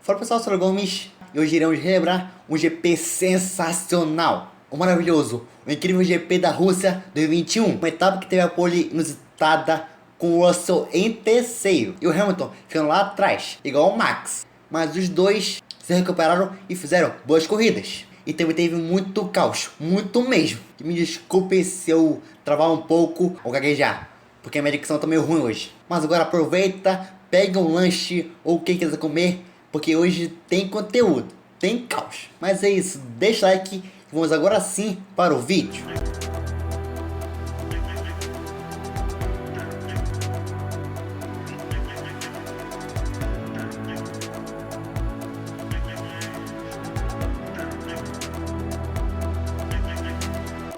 Fala pessoal, eu sou o Gomes e hoje iremos relembrar um GP sensacional, o maravilhoso, o incrível GP da Rússia 2021. Uma etapa que teve a pole inusitada com o Russell em terceiro e o Hamilton ficando lá atrás, igual o Max. Mas os dois se recuperaram e fizeram boas corridas. E também teve muito caos, muito mesmo. E me desculpe se eu travar um pouco ou gaguejar, porque a minha dicção tá meio ruim hoje. Mas agora aproveita, pega um lanche ou o que quiser comer, porque hoje tem conteúdo, tem caos. Mas é isso, deixa o like e vamos agora sim para o vídeo.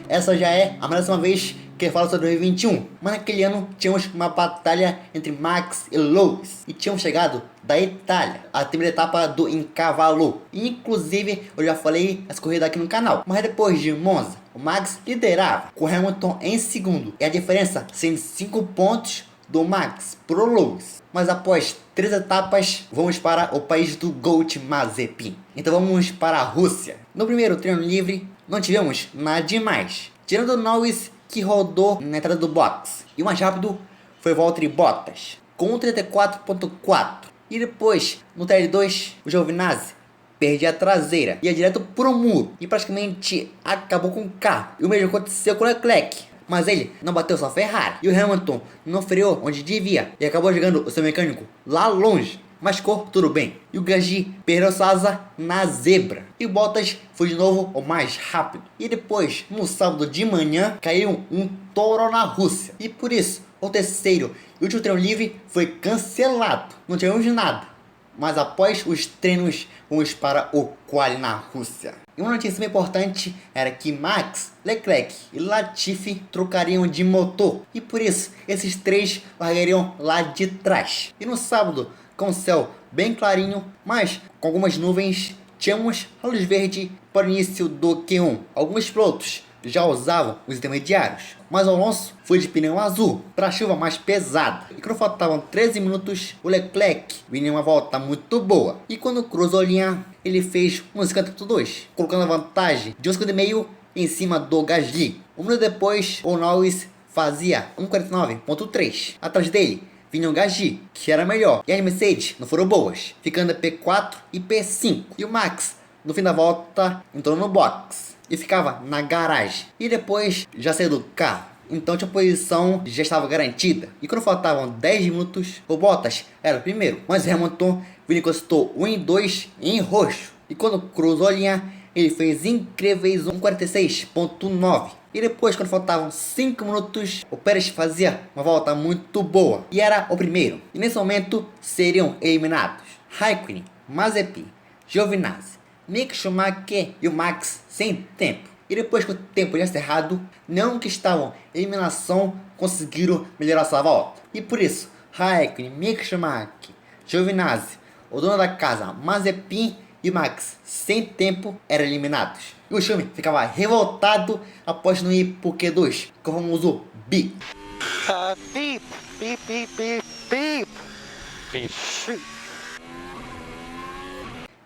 Essa já é a mais uma vez que eu falo sobre 2021. Mas naquele ano tínhamos uma batalha entre Max e Lewis. E tínhamos chegado da Itália, a primeira etapa do encavalo. E inclusive eu já falei essa corrida aqui no canal. Mas depois de Monza, o Max liderava, com Hamilton em segundo. E a diferença sendo 5 pontos do Max pro Lewis. Mas após 3 etapas, vamos para o país do Goat Mazepin. Então vamos para a Rússia. No primeiro treino livre, não tivemos nada demais, tirando o Norris, que rodou na entrada do box. E o mais rápido foi Valtteri Bottas, com 34.4. E depois, no TL2, o Giovinazzi perdia a traseira, ia direto pro muro e praticamente acabou com o carro. E o mesmo aconteceu com o Leclerc, mas ele não bateu sua Ferrari. E o Hamilton não freou onde devia e acabou jogando o seu mecânico lá longe. Mas ficou tudo bem. E o Gasly perdeu sua asa na zebra. E o Bottas foi de novo o mais rápido. E depois, no sábado de manhã, caiu um touro na Rússia. E por isso, o terceiro e último treino livre foi cancelado. Não tivemos nada. Mas após os treinos, vamos para o quali na Rússia. E uma notícia importante era que Max, Leclerc e Latifi trocariam de motor. E por isso, esses três largariam lá de trás. E no sábado, com o céu bem clarinho, mas com algumas nuvens, tínhamos a luz verde para o início do Q1. Alguns pilotos já usavam os intermediários, mas o Alonso foi de pneu azul para a chuva mais pesada. E quando faltavam 13 minutos, o Leclerc vinha uma volta muito boa. E quando cruzou a linha, ele fez 1,52, colocando a vantagem de 1,5 em cima do Gasly. Um minuto depois, o Norris fazia 1,49.3. Atrás dele vinha o Gasly, que era melhor, e as Mercedes não foram boas, ficando P4 e P5. E o Max, no fim da volta, entrou no box e ficava na garagem. E depois já saiu do carro, então a posição já estava garantida. E quando faltavam 10 minutos, o Bottas era o primeiro, mas Hamilton encostou 1 e 2 em roxo. E quando cruzou a linha, ele fez incríveis 1,46.9. E depois, quando faltavam 5 minutos, o Pérez fazia uma volta muito boa e era o primeiro. E nesse momento seriam eliminados Raikkonen, Mazepin, Giovinazzi, Mick Schumacher e o Max sem tempo. E depois que o tempo já encerrado, não que estavam em eliminação, conseguiram melhorar sua volta. E por isso, Raikkonen, Mick Schumacher, Giovinazzi, o dono da casa, Mazepin e Max sem tempo eram eliminados. E o Schumi ficava revoltado após não ir pro Q2, com o famoso beep. Beep, beep, beep, beep, beep. Beep.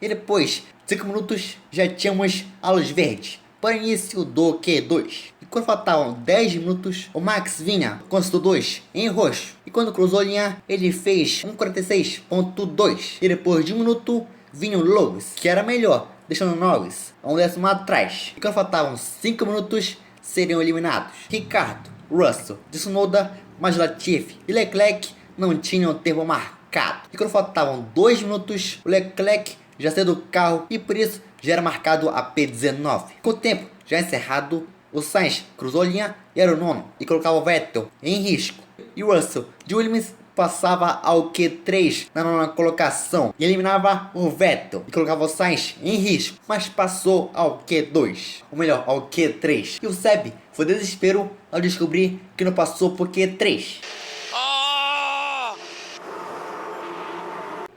E depois, 5 minutos, já tínhamos a luz verde para o início do Q2. E quando faltavam 10 minutos, o Max vinha com o 2 em roxo. E quando cruzou a linha, ele fez 1,46.2. E depois de 1 minuto, vinha o Lewis, que era melhor, deixando o Norris a 1 atrás. E quando faltavam 5 minutos, seriam eliminados Ricardo, Russell, Tsunoda, mas Latifi e Leclerc não tinham tempo marcado. E quando faltavam 2 minutos, o Leclerc já saiu do carro e por isso já era marcado a P19. Com o tempo já encerrado, o Sainz cruzou a linha e era o nono e colocava o Vettel em risco. E o Russell de Williams passava ao Q3 na nona colocação e eliminava o Vettel e colocava o Sainz em risco, mas passou ao Q2, ou melhor, ao Q3. E o Seb foi desespero ao descobrir que não passou por Q3.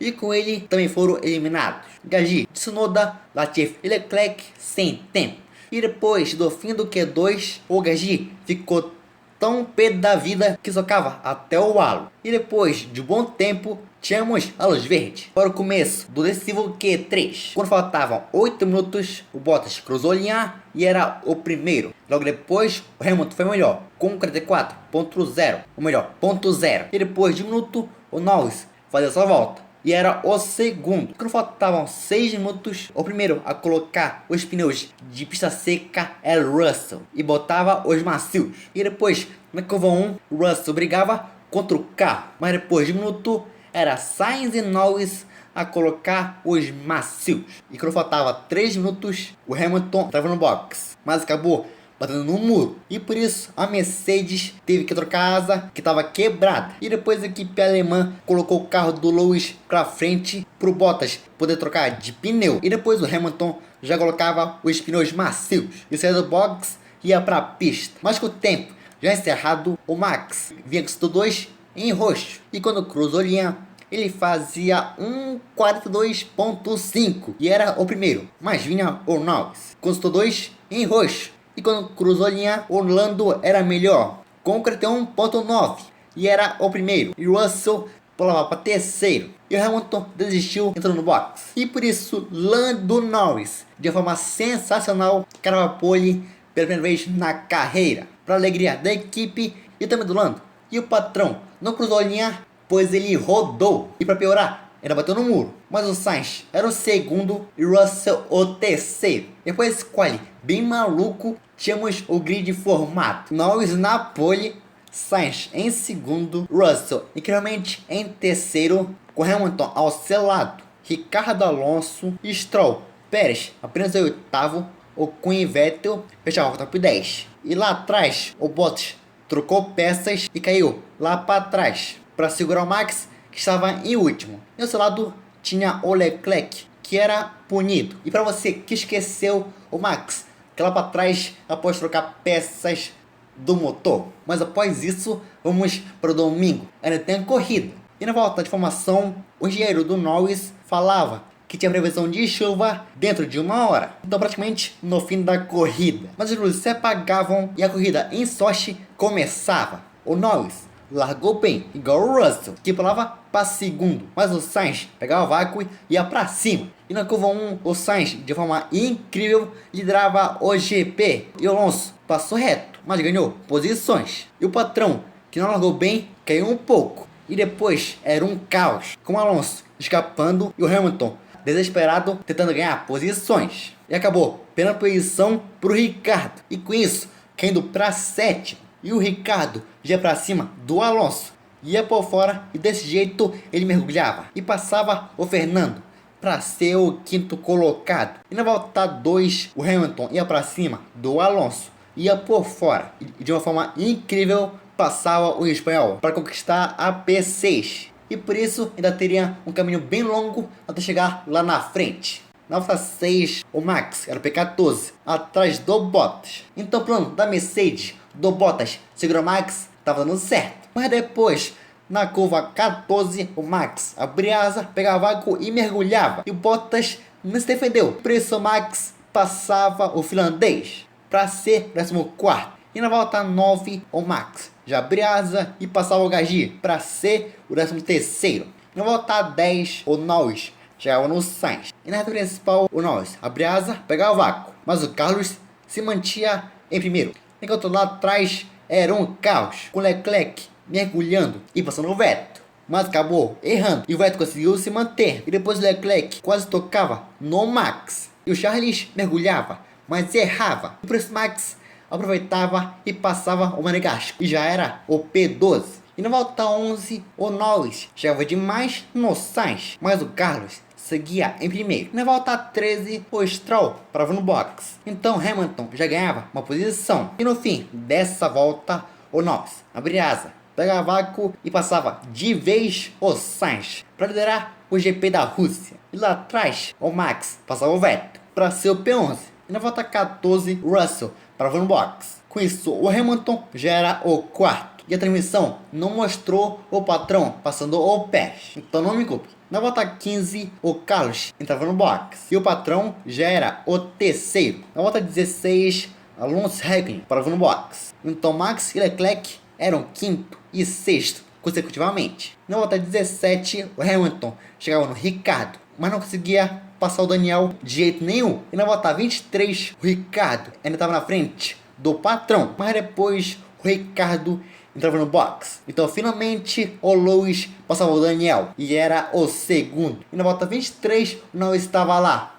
E com ele também foram eliminados Gasly, Tsunoda, Latifi e Leclerc sem tempo. E depois do fim do Q2, o Gasly ficou tão pé da vida que socava até o halo. E depois de um bom tempo, tínhamos a luz verde para o começo do decisivo Q3. Quando faltavam 8 minutos, o Bottas cruzou a linha e era o primeiro. Logo depois, o Hamilton foi melhor, com 44.0, o melhor, ponto zero. E depois de um minuto, o Norris fazia sua volta e era o segundo. Quando faltavam 6 minutos, o primeiro a colocar os pneus de pista seca era Russell e botava os macios. E depois, na curva 1, Russell brigava contra o carro, mas depois de um minuto era Sainz e Norris a colocar os macios. E quando faltava 3 minutos, o Hamilton estava no box, mas acabou batendo no muro. E por isso a Mercedes teve que trocar a asa que estava quebrada. E depois a equipe alemã colocou o carro do Lewis para frente para o Bottas poder trocar de pneu. E depois o Hamilton já colocava os pneus macios e saía do box e ia para a pista. Mas com o tempo já encerrado, o Max vinha com o 2 em roxo. E quando cruzou a linha, ele fazia 1:42.5 e era o primeiro. Mas vinha o Norris com o 2 em roxo. E quando cruzou a linha, Orlando era melhor, com 41.9 e era o primeiro. E Russell pulava para terceiro. E o Hamilton desistiu entrando no box. E por isso, Lando Norris, de forma sensacional, crava pole pela primeira vez na carreira, para alegria da equipe e também do Lando. E o patrão não cruzou a linha, pois ele rodou. E para piorar, ainda bateu no muro. Mas o Sainz era o segundo e Russell o terceiro. Depois desse quali bem maluco, tínhamos o grid formado. Norris na pole, Sainz em segundo, Russell incrivelmente em terceiro, com Hamilton ao seu lado, Ricardo Alonso e Stroll, Pérez apenas em oitavo, Ocon e Vettel fechavam o top 10. E lá atrás, o Bottas trocou peças e caiu lá para trás para segurar o Max, que estava em último. E ao seu lado tinha o Leclerc, que era punido. E para você que esqueceu, o Max, que lá para trás após trocar peças do motor. Mas após isso, vamos para o domingo. Ainda tem a corrida. E na volta de formação, o engenheiro do Norris falava que tinha previsão de chuva dentro de 1 hora. Então praticamente no fim da corrida. Mas as luzes se apagavam e a corrida em Sochi começava. O Norris largou bem, igual o Russell, que pulava para segundo. Mas o Sainz pegava o vácuo e ia para cima. E na curva 1, o Sainz, de forma incrível, liderava o GP. E o Alonso passou reto, mas ganhou posições. E o patrão, que não largou bem, caiu um pouco. E depois era um caos, com o Alonso escapando e o Hamilton desesperado tentando ganhar posições. E acabou perdendo posição para o Ricardo. E com isso, caindo para sétimo. E o Ricardo ia para cima do Alonso. Ia por fora e desse jeito ele mergulhava. E passava o Fernando para ser o quinto colocado. E na volta 2, o Hamilton ia para cima do Alonso. Ia por fora. E de uma forma incrível passava o espanhol para conquistar a P6. E por isso ainda teria um caminho bem longo até chegar lá na frente. Na volta 6, o Max era o P14, atrás do Bottas. Então o plano da Mercedes, do Bottas, segurou o Max, estava dando certo. Mas depois, na curva 14, o Max abria a asa, pegava vácuo e mergulhava. E o Bottas não se defendeu. Por isso o Max passava o finlandês para ser o 14º. E na volta 9, o Max já abria a asa e passava o Gasly para ser o 13º. Na volta 10, o Norris chegava no Sainz. E na reta principal, o Norris abria a asa, pegava o vácuo. Mas o Carlos se mantinha em primeiro. Enquanto lá atrás era um caos, com Leclerc mergulhando e passando o Vettel. Mas acabou errando e o Vettel conseguiu se manter. E depois o Leclerc quase tocava no Max. E o Charles mergulhava, mas errava. E por isso Max aproveitava e passava o Monegasco. E já era o P12. E na volta 11, o Norris chegava demais no Sainz, mas o Carlos seguia em primeiro. Na volta 13, o Stroll parava no box. Então Hamilton já ganhava uma posição. E no fim dessa volta, o Norris abria asa, pegava vácuo e passava de vez o Sainz para liderar o GP da Rússia. E lá atrás, o Max passava o Vettel para ser o P11. E na volta 14, o Russell parava no box. Com isso, o Hamilton já era o quarto. E a transmissão não mostrou o patrão passando o Pérez. Então não me culpe. Na volta 15, o Carlos entrava no box. E o patrão já era o terceiro. Na volta 16, Alonso e Raikkonen paravam no box. Então Max e Leclerc eram quinto e sexto consecutivamente. Na volta 17, o Hamilton chegava no Ricciardo, mas não conseguia passar o Daniel de jeito nenhum. E na volta 23, o Ricciardo ainda estava na frente do patrão, mas depois o Ricciardo entrava no box. Então finalmente o Lewis passava o Daniel e era o segundo. E na volta 23, o Norris estava lá,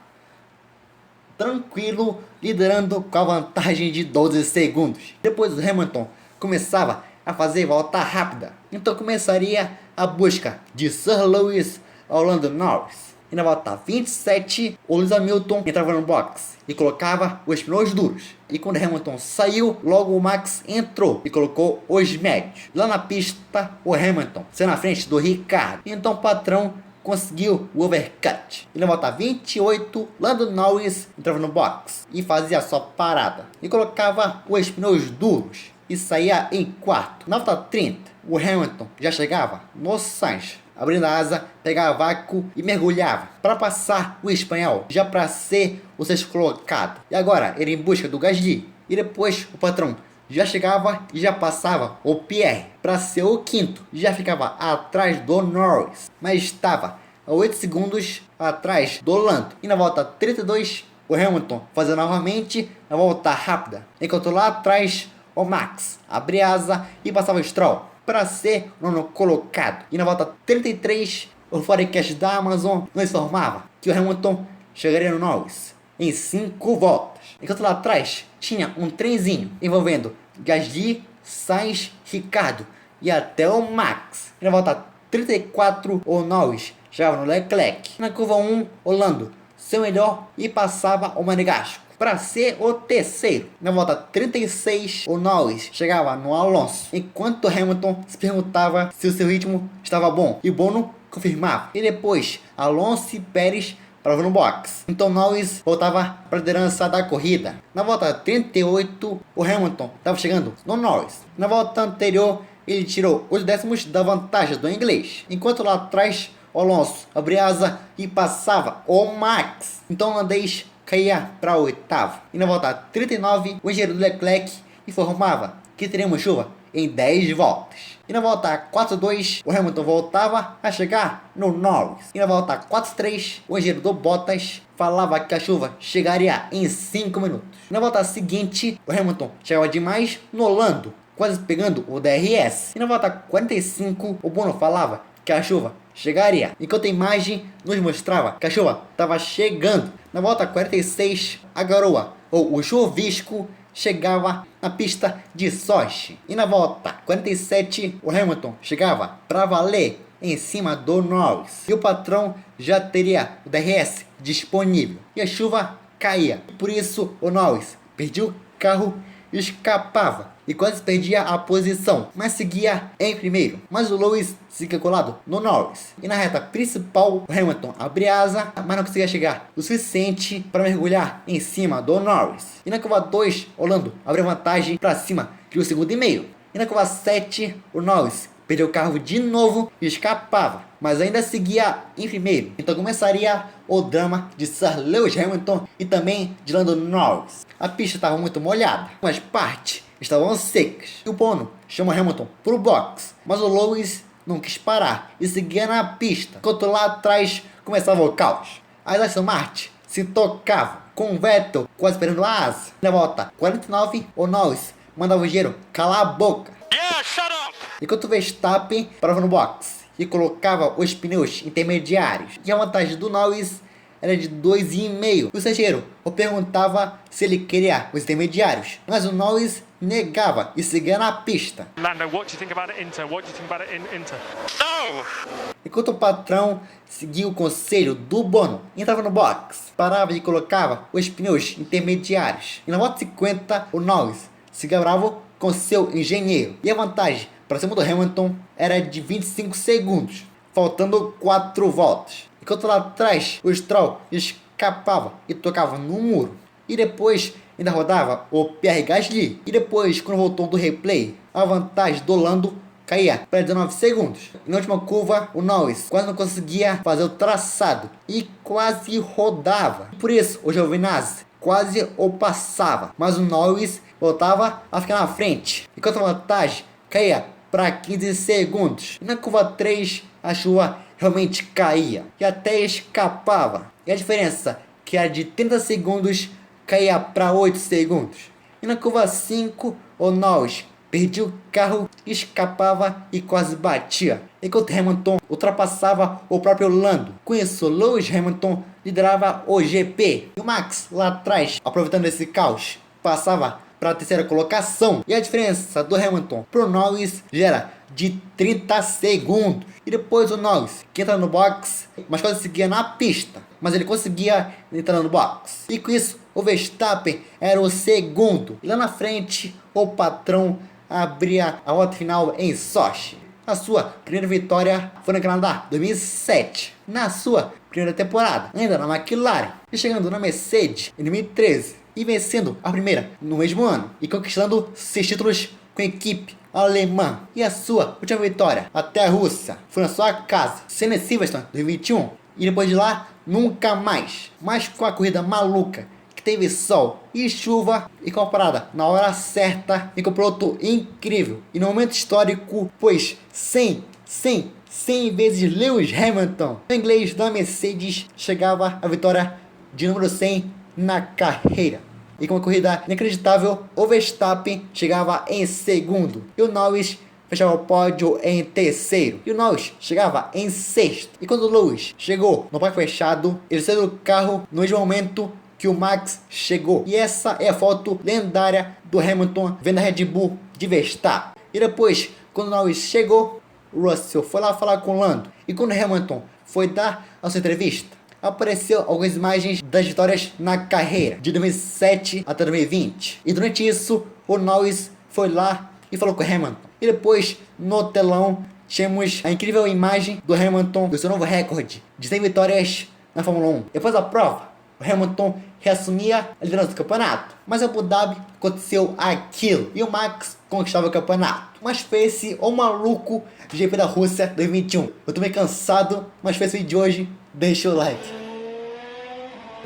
tranquilo, liderando com a vantagem de 12 segundos. Depois o Hamilton começava a fazer volta rápida. Então começaria a busca de Sir Lewis ao Lando Norris. E na volta 27, o Lewis Hamilton entrava no box e colocava os pneus duros. E quando Hamilton saiu, logo o Max entrou e colocou os médios. Lá na pista, o Hamilton saiu na frente do Ricciardo. Então o patrão conseguiu o overcut. E na volta 28, Lando Norris entrava no box e fazia sua parada. E colocava os pneus duros e saía em quarto. Na volta 30, o Hamilton já chegava no Sainz, abrindo a asa, pegava vácuo e mergulhava para passar o espanhol, já para ser o sexto colocado. E agora ele em busca do Gasly. E depois o patrão já chegava e já passava o Pierre para ser o quinto. Já ficava atrás do Norris, mas estava a 8 segundos atrás do Lando. E na volta 32, o Hamilton fazia novamente a volta rápida, enquanto lá atrás o Max abria a asa e passava o Stroll para ser o nono colocado. E na volta 33, o forecast da Amazon nos informava que o Hamilton chegaria no Norris em 5 voltas. Enquanto lá atrás tinha um trenzinho envolvendo Gasly, Sainz, Ricciardo e até o Max. E na volta 34, o Norris chegava no Leclerc. Na curva 1, o Lando, seu melhor, e passava o Monegasco para ser o terceiro. Na volta 36, o Norris chegava no Alonso, enquanto o Hamilton se perguntava se o seu ritmo estava bom, e Bono confirmava. E depois, Alonso e Pérez paravam no box. Então Norris voltava para a liderança da corrida. Na volta 38, o Hamilton estava chegando no Norris. Na volta anterior, ele tirou os décimos da vantagem do inglês, enquanto lá atrás o Alonso abria asa e passava o Max. Então o holandês caía para o oitavo. E na volta 39, o engenheiro do Leclerc informava que teríamos chuva em 10 voltas. E na volta 4.2, o Hamilton voltava a chegar no Norris. E na volta 4.3, o engenheiro do Bottas falava que a chuva chegaria em 5 minutos. E na volta seguinte, o Hamilton chegava demais no Lando, quase pegando o DRS. E na volta 45, o Bono falava que a chuva chegaria, enquanto a imagem nos mostrava que a chuva estava chegando. Na volta 46, a garoa, ou o chuvisco, chegava na pista de Sochi. E na volta 47, o Hamilton chegava para valer em cima do Norris. E o patrão já teria o DRS disponível. E a chuva caía. Por isso, o Norris perdia o carro e escapava. E quase perdia a posição, mas seguia em primeiro. Mas o Lewis fica colado no Norris. E na reta principal, o Hamilton abria asa, mas não conseguia chegar o suficiente para mergulhar em cima do Norris. E na curva 2, o Lando abriu vantagem para cima de 1,5 segundos. E na curva 7, o Norris perdeu o carro de novo e escapava, mas ainda seguia em primeiro. Então começaria o drama de Sir Lewis Hamilton e também de Lando Norris. A pista estava muito molhada, mas partes estavam secas. E o Bono chamou Hamilton para o box, mas o Lewis não quis parar e seguia na pista, enquanto lá atrás começava o caos. As Aston Martin se tocavam, com o Vettel quase perdendo a asa. Na volta 49, o Norris mandava o engenheiro calar a boca. Yeah, shut up! Enquanto o Verstappen parava no box e colocava os pneus intermediários. E a vantagem do Norris era de 2,5. O engenheiro perguntava se ele queria os intermediários, mas o Norris negava e seguia na pista. Lando, what do you think about it, Inter? What do you think about it in Inter? No! Enquanto o patrão seguia o conselho do Bono, entrava no box, parava e colocava os pneus intermediários. E na volta 50, o Norris seguia bravo com seu engenheiro. E a vantagem para cima do Hamilton era de 25 segundos, faltando 4 voltas. Enquanto lá atrás, o Stroll escapava e tocava no muro. E depois ainda rodava o Pierre Gasly. E depois, quando voltou do replay, a vantagem do Lando caía para 19 segundos. E na última curva, o Norris quase não conseguia fazer o traçado e quase rodava. Por isso, o Giovinazzi quase o passava, mas o Norris voltava a ficar na frente, enquanto a vantagem caía para 15 segundos. E na curva 3 a chuva realmente caía e até escapava, e a diferença, que era de 30 segundos, caía para 8 segundos. E na curva 5 o Norris perdia o carro, escapava e quase batia, enquanto Hamilton ultrapassava o próprio Lando. Com isso, Lewis Hamilton liderava o GP. E o Max, lá atrás, aproveitando esse caos, passava para a terceira colocação. E a diferença do Hamilton para o Norris já era de 30 segundos. E depois o Norris, que entra no box, mas quase seguia na pista, mas ele conseguia entrar no box. E com isso, o Verstappen era o segundo. E lá na frente, o patrão abria a volta final em Sochi. A sua primeira vitória foi no Canadá 2007, na sua primeira temporada, ainda na McLaren, e chegando na Mercedes em 2013, e vencendo a primeira no mesmo ano, e conquistando 6 títulos com a equipe alemã. E a sua última vitória até a Rússia foi na sua casa, sendo em Silverstone 2021, e depois de lá, nunca mais. Mas com a corrida maluca, teve sol e chuva e com a parada na hora certa e com o piloto incrível e no momento histórico, pois 100 vezes Lewis Hamilton, o inglês da Mercedes, chegava à vitória de número 100 na carreira. E com uma corrida inacreditável, o Verstappen chegava em segundo e o Norris fechava o pódio em terceiro, e o Norris chegava em sexto. E quando o Lewis chegou no parque fechado, ele saiu do carro no mesmo momento que o Max chegou. E essa é a foto lendária do Hamilton vendo a Red Bull de Verstappen. E depois, quando o Norris chegou, o Russell foi lá falar com o Lando. E quando o Hamilton foi dar a sua entrevista, apareceu algumas imagens das vitórias na carreira, de 2007 até 2020. E durante isso, o Norris foi lá e falou com o Hamilton. E depois, no telão, tínhamos a incrível imagem do Hamilton, do seu novo recorde de 100 vitórias na Fórmula 1. Depois da prova, o Hamilton reassumia a liderança do campeonato, mas em Abu Dhabi aconteceu aquilo e o Max conquistava o campeonato. Mas foi esse o maluco GP da Rússia 2021. Eu tô meio cansado, mas foi esse vídeo de hoje. Deixa o like.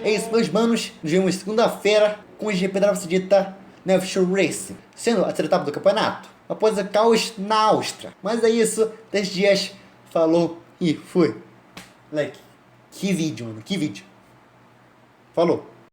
É isso, meus manos. Nos vemos segunda-feira com o GP da Arábia Saudita na F-Show Racing, sendo a terceira etapa do campeonato, após o caos na Áustria. Mas é isso, 10 dias. Falou e fui. Like. Que vídeo, mano. Que vídeo. Falou.